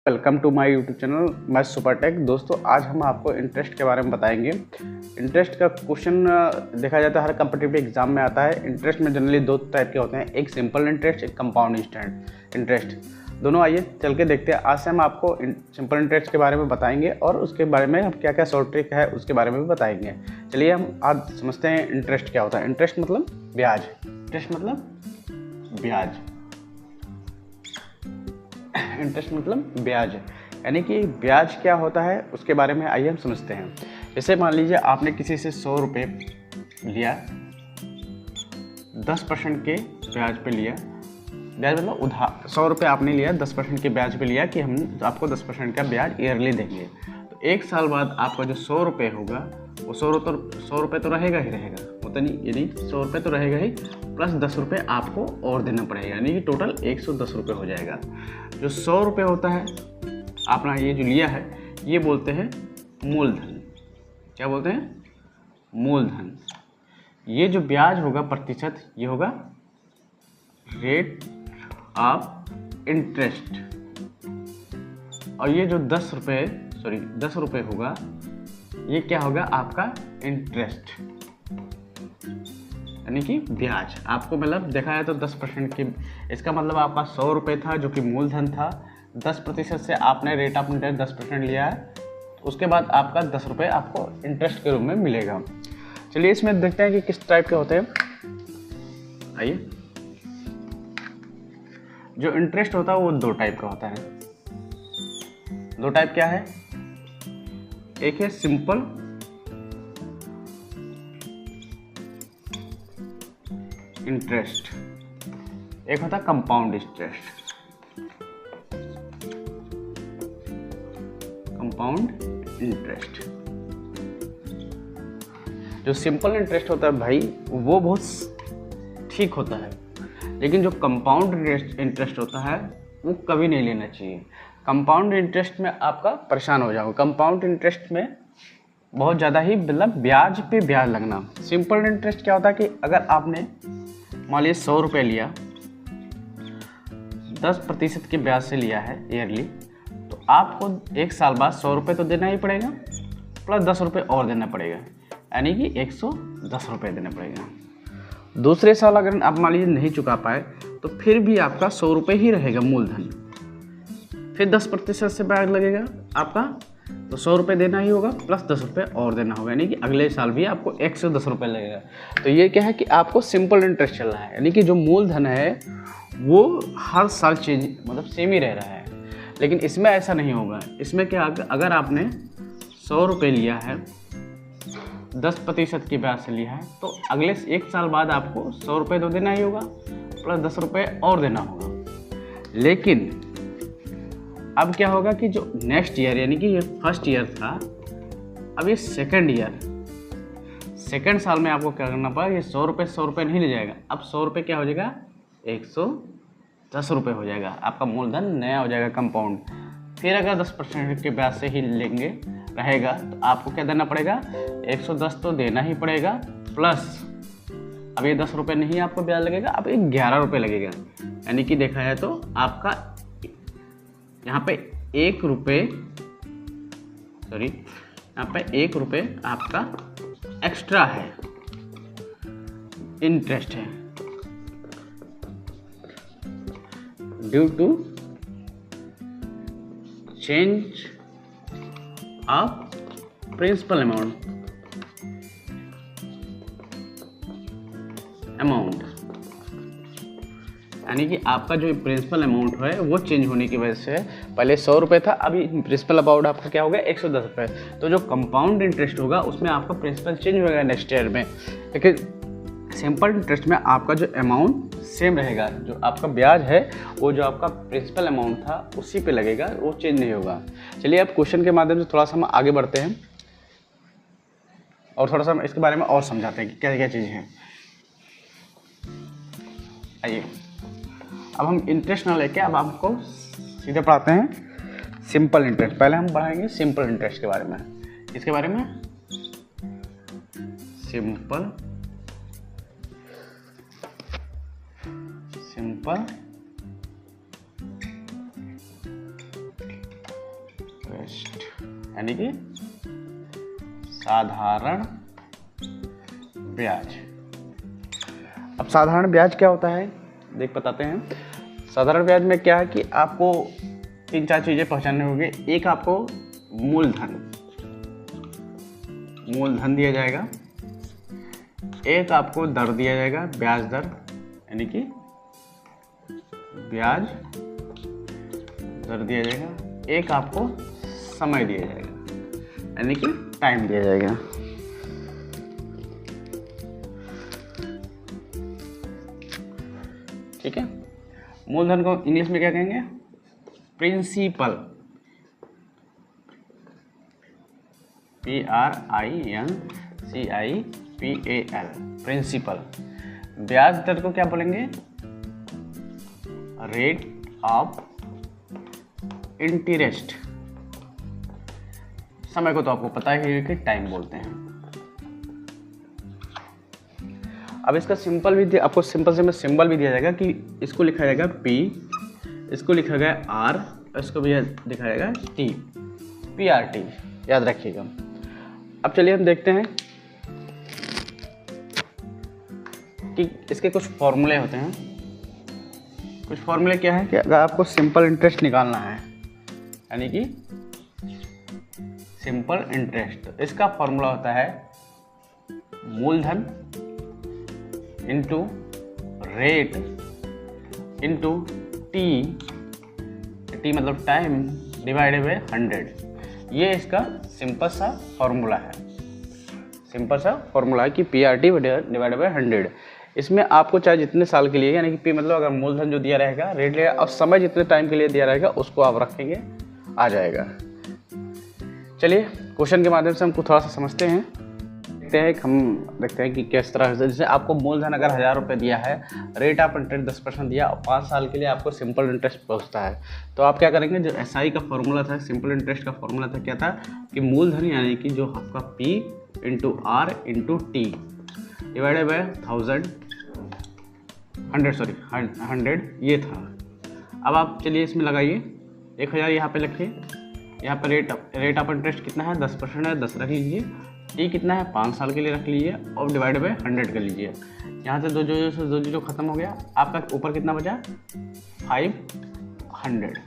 Welcome to my YouTube channel मैं Supertech. दोस्तों आज हम आपको इंटरेस्ट के बारे में बताएंगे। इंटरेस्ट का क्वेश्चन देखा जाता है हर कम्पिटिटिव एग्जाम में आता है। इंटरेस्ट में जनरली दो टाइप के होते हैं, एक सिंपल इंटरेस्ट, एक कंपाउंड इंटरेस्ट। दोनों आइए चल के देखते हैं। आज से हम आपको सिंपल इंटरेस्ट के बारे में बताएंगे और उसके बारे में हम क्या क्या शॉर्ट ट्रिक है उसके बारे में भी बताएंगे। चलिए हम आज समझते हैं इंटरेस्ट क्या होता है। इंटरेस्ट मतलब ब्याज। इंटरेस्ट मतलब ब्याज। इंटरेस्ट मतलब ब्याज, यानी कि ब्याज क्या होता है उसके बारे में आइए हम समझते हैं। जैसे मान लीजिए आपने किसी से 100 रुपये लिया, 10% के ब्याज पे लिया। ब्याज मतलब उधार 100 रुपये आपने लिया, 10% के ब्याज पे लिया कि हम आपको 10% का ब्याज ईयरली देंगे। तो एक साल बाद आपका जो 100 रुपये होगा वो 100 रुपये तो रहेगा ही रहेगा, होता नहीं, यानी 100 रुपये तो रहेगा ही, प्लस 10 रुपये आपको और देना पड़ेगा, यानी कि टोटल 110 रुपये हो जाएगा। जो 100 रुपये होता है आपने ये जो लिया है ये बोलते हैं मूलधन। क्या बोलते हैं? मूलधन। ये जो ब्याज होगा प्रतिशत, ये होगा रेट ऑफ इंटरेस्ट। और ये जो 10 रुपये होगा ये क्या होगा? आपका इंटरेस्ट, यानी कि ब्याज। आपको मतलब देखा है तो 10% की, इसका मतलब आपका 100 रुपये था जो कि मूलधन था, 10% से आपने रेट ऑफ इंटरेस्ट 10% लिया है, उसके बाद आपका 10 रुपये आपको इंटरेस्ट के रूप में मिलेगा। चलिए इसमें देखते हैं कि किस टाइप के होते हैं। आइए, जो इंटरेस्ट होता है वो दो टाइप का होता है। दो टाइप क्या है? एक है सिंपल इंटरेस्ट, एक होता है कंपाउंड इंटरेस्ट। कंपाउंड इंटरेस्ट, जो सिंपल इंटरेस्ट होता है भाई वो बहुत ठीक होता है, लेकिन जो कंपाउंड इंटरेस्ट होता है वो कभी नहीं लेना चाहिए। कंपाउंड इंटरेस्ट में आपका परेशान हो जाओगे। कंपाउंड इंटरेस्ट में बहुत ज़्यादा ही मतलब ब्याज पे ब्याज लगना। सिंपल इंटरेस्ट क्या होता है कि अगर आपने मान लीजिए 100 रुपये लिया, 10% के ब्याज से लिया है ईयरली, तो आपको एक साल बाद 100 रुपये तो देना ही पड़ेगा, प्लस 10 रुपये और देना पड़ेगा, यानी कि 110 रुपये देना पड़ेगा। दूसरे साल अगर आप मान लीजिए नहीं चुका पाए तो फिर भी आपका 100 रुपये ही रहेगा मूलधन, फिर 10% से ब्याज लगेगा आपका, तो 100 रुपये देना ही होगा, प्लस 10 रुपये और देना होगा, यानी कि अगले साल भी आपको 110 रुपये लगेगा। तो ये क्या है कि आपको सिंपल इंटरेस्ट चल रहा है, यानी कि जो मूलधन है वो हर साल चेंज मतलब सेम ही रह रहा है। लेकिन इसमें ऐसा नहीं होगा। इसमें क्या, अगर आपने 100 रुपये लिया है, 10% के ब्याज से लिया है, तो अगले एक साल बाद आपको 100 रुपये तो देना ही होगा, प्लस 10 रुपये और देना होगा। लेकिन अब क्या होगा कि जो नेक्स्ट ईयर, यानी कि ये फर्स्ट ईयर था, अब ये सेकेंड साल में आपको क्या करना पड़ा, ये 100 रुपये नहीं ले जाएगा। अब 100 रुपये क्या हो जाएगा? 110 रुपये हो जाएगा। आपका मूलधन नया हो जाएगा कंपाउंड। फिर अगर 10% के ब्याज से ही लेंगे रहेगा तो आपको क्या देना पड़ेगा? 110 तो देना ही पड़ेगा, प्लस अब ये 10 रुपये नहीं आपको ब्याज लगेगा, अब ये 11 रुपये लगेगा। यानी कि देखा है तो आपका यहाँ पे 1 रुपये आपका एक्स्ट्रा है, इंटरेस्ट है, due to change of principal amount. यानी कि आपका जो प्रिंसिपल अमाउंट है वो चेंज होने की वजह से, पहले 100 रुपये था, अभी प्रिंसिपल अमाउंट आपका क्या हो गया? 110 रुपये। तो जो कंपाउंड इंटरेस्ट होगा उसमें आपका प्रिंसिपल चेंज होगा नेक्स्ट ईयर में, लेकिन सिंपल इंटरेस्ट में आपका जो अमाउंट सेम रहेगा। जो आपका ब्याज है वो जो आपका प्रिंसिपल अमाउंट था उसी पे लगेगा, वो चेंज नहीं होगा। चलिए अब क्वेश्चन के माध्यम से थोड़ा सा हम आगे बढ़ते हैं और थोड़ा सा हम इसके बारे में और समझाते हैं कि क्या क्या चीज़ है। आइए, अब हम इंटरेस्ट ना लेके अब आपको सीधे पढ़ाते हैं सिंपल इंटरेस्ट। पहले हम पढ़ाएंगे सिंपल इंटरेस्ट के बारे में। इसके बारे में सिंपल इंटरेस्ट यानी कि साधारण ब्याज। अब साधारण ब्याज क्या होता है बताते हैं। साधारण ब्याज में क्या है कि आपको 3-4 चीज़ें पहचाननी होगी। एक आपको मूलधन दिया जाएगा, एक आपको दर दिया जाएगा, ब्याज दर यानी कि ब्याज दर दिया जाएगा, एक आपको समय दिया जाएगा यानी कि टाइम दिया जाएगा। ठीक है, मूलधन को इंग्लिश में क्या कहेंगे? Principal, PRINCIPAL, principal. ब्याज दर को क्या बोलेंगे? Rate of interest. समय को तो आपको पता ही है कि टाइम बोलते हैं। अब इसका सिंपल भी आपको सिंबल भी दिया जाएगा कि इसको लिखा जाएगा P, इसको लिखा गया R, इसको भी लिखा जाएगा T, PRT, याद रखिएगा। अब चलिए हम देखते हैं कि इसके कुछ फॉर्मूले होते हैं। कुछ फॉर्मूले क्या है कि अगर आपको सिंपल इंटरेस्ट निकालना है यानी कि सिंपल इंटरेस्ट, तो इसका फॉर्मूला होता है मूलधन इंटू रेट इंटू टी मतलब टाइम डिवाइडेड बाय 100। ये इसका सिंपल सा फॉर्मूला है कि PRT डिवाइडेड बाय 100। इसमें आपको चाहे जितने साल के लिए यानी कि P मतलब अगर मूलधन जो दिया रहेगा, रेट रहेगा और समय जितने टाइम के लिए दिया रहेगा उसको आप रखेंगे, आ जाएगा। चलिए क्वेश्चन के माध्यम से हमको थोड़ा सा समझते हैं, देखते हैं कि किस तरह से। जैसे आपको मूलधन अगर 1000 रुपये दिया है, रेट ऑफ इंटरेस्ट 10% दिया और 5 साल के लिए आपको सिंपल इंटरेस्ट पहुंचता है, तो आप क्या करेंगे? जो SI का फॉर्मूला था, सिंपल इंटरेस्ट का फॉर्मूला था, क्या था कि मूलधन यानी कि जो आपका P into R into T divided by 100 ये था। अब आप चलिए इसमें लगाइए 1000 यहाँ पे लिखिए, यहाँ पर रेट ऑफ इंटरेस्ट कितना है? 10% है, 10 रख लीजिए। T कितना है? 5 साल के लिए रख लीजिए और डिवाइड बाय 100 कर लीजिए। यहाँ से दो खत्म हो गया, आपका ऊपर कितना बचा? 500।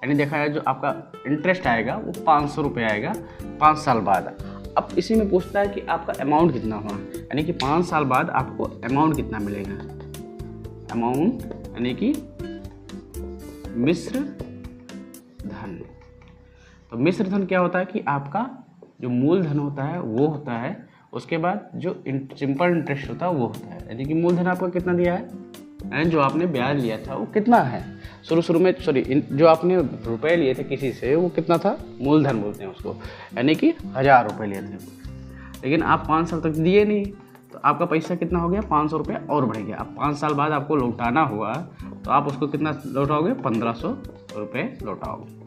यानी देखा है जो आपका इंटरेस्ट आएगा वो 500 रुपये आएगा 5 साल बाद। अब इसी में पूछता है कि आपका अमाउंट कितना हुआ, यानी कि 5 साल बाद आपको अमाउंट कितना मिलेगा। अमाउंट यानी कि मिश्र धन। तो मिश्र धन क्या होता है कि आपका जो मूलधन होता है वो होता है, उसके बाद जो सिंपल इंटरेस्ट होता है वो होता है। यानी कि मूलधन आपका कितना दिया है, यानी जो आपने ब्याज लिया था वो कितना है शुरू में, जो आपने रुपए लिए थे किसी से वो कितना था? मूलधन बोलते हैं उसको, यानी कि 1000 रुपये लिए थे, लेकिन आप 5 साल तक दिए नहीं, तो आपका पैसा कितना हो गया? 500 रुपये और बढ़ गया। अब 5 साल बाद आपको लौटाना हुआ तो आप उसको कितना लौटाओगे? 1500 रुपये लौटाओगे।